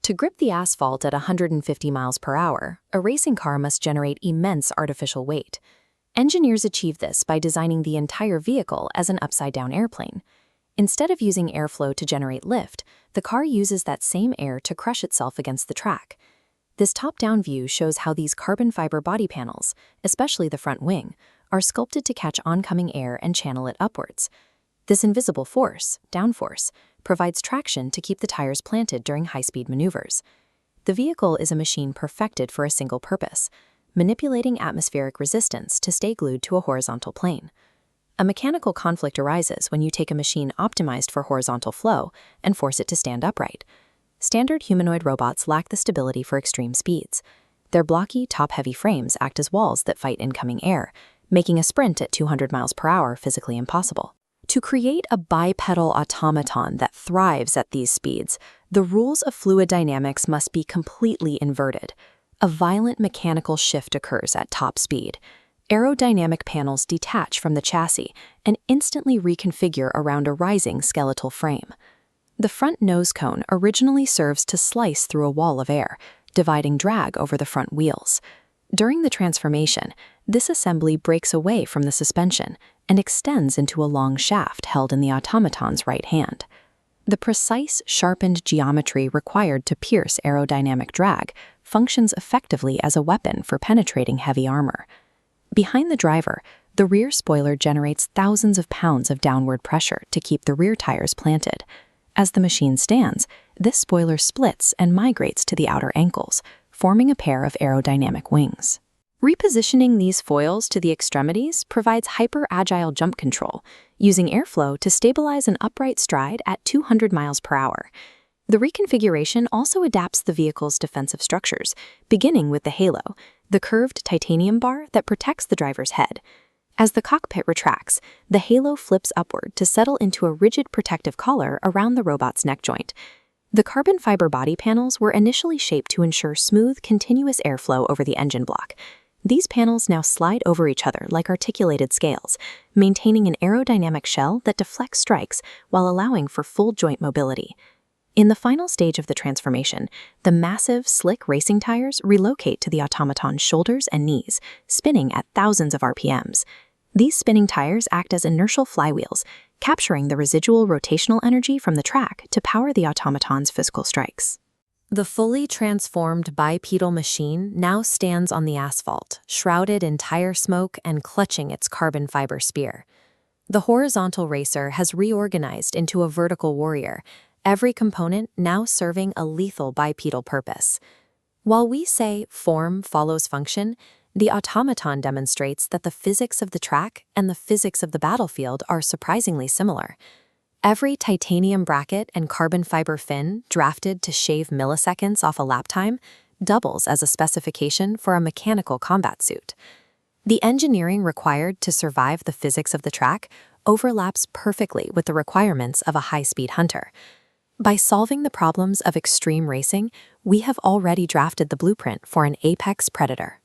To grip the asphalt at 150 miles per hour, a racing car must generate immense artificial weight. Engineers achieve this by designing the entire vehicle as an upside-down airplane. Instead of using airflow to generate lift, the car uses that same air to crush itself against the track. This top-down view shows how these carbon fiber body panels, especially the front wing, are sculpted to catch oncoming air and channel it upwards. This invisible force, downforce, provides traction to keep the tires planted during high-speed maneuvers. The vehicle is a machine perfected for a single purpose: manipulating atmospheric resistance to stay glued to a horizontal plane. A mechanical conflict arises when you take a machine optimized for horizontal flow and force it to stand upright. Standard humanoid robots lack the stability for extreme speeds. Their blocky, top-heavy frames act as walls that fight incoming air, making a sprint at 200 miles per hour physically impossible. To create a bipedal automaton that thrives at these speeds, the rules of fluid dynamics must be completely inverted. A violent mechanical shift occurs at top speed. Aerodynamic panels detach from the chassis and instantly reconfigure around a rising skeletal frame. The front nose cone originally serves to slice through a wall of air, dividing drag over the front wheels. During the transformation, this assembly breaks away from the suspension and extends into a long shaft held in the automaton's right hand. The precise, sharpened geometry required to pierce aerodynamic drag functions effectively as a weapon for penetrating heavy armor. Behind the driver, the rear spoiler generates thousands of pounds of downward pressure to keep the rear tires planted. As the machine stands, this spoiler splits and migrates to the outer ankles, forming a pair of aerodynamic wings. Repositioning these foils to the extremities provides hyper-agile jump control, using airflow to stabilize an upright stride at 200 miles per hour. The reconfiguration also adapts the vehicle's defensive structures, beginning with the halo, the curved titanium bar that protects the driver's head. As the cockpit retracts, the halo flips upward to settle into a rigid protective collar around the robot's neck joint. The carbon fiber body panels were initially shaped to ensure smooth, continuous airflow over the engine block. These panels now slide over each other like articulated scales, maintaining an aerodynamic shell that deflects strikes while allowing for full joint mobility. In the final stage of the transformation, the massive, slick racing tires relocate to the automaton's shoulders and knees, spinning at thousands of RPMs. These spinning tires act as inertial flywheels, capturing the residual rotational energy from the track to power the automaton's physical strikes. The fully transformed bipedal machine now stands on the asphalt, shrouded in tire smoke and clutching its carbon fiber spear. The horizontal racer has reorganized into a vertical warrior, every component now serving a lethal bipedal purpose. While we say form follows function, the automaton demonstrates that the physics of the track and the physics of the battlefield are surprisingly similar. Every titanium bracket and carbon fiber fin drafted to shave milliseconds off a lap time doubles as a specification for a mechanical combat suit. The engineering required to survive the physics of the track overlaps perfectly with the requirements of a high-speed hunter. By solving the problems of extreme racing, we have already drafted the blueprint for an apex predator.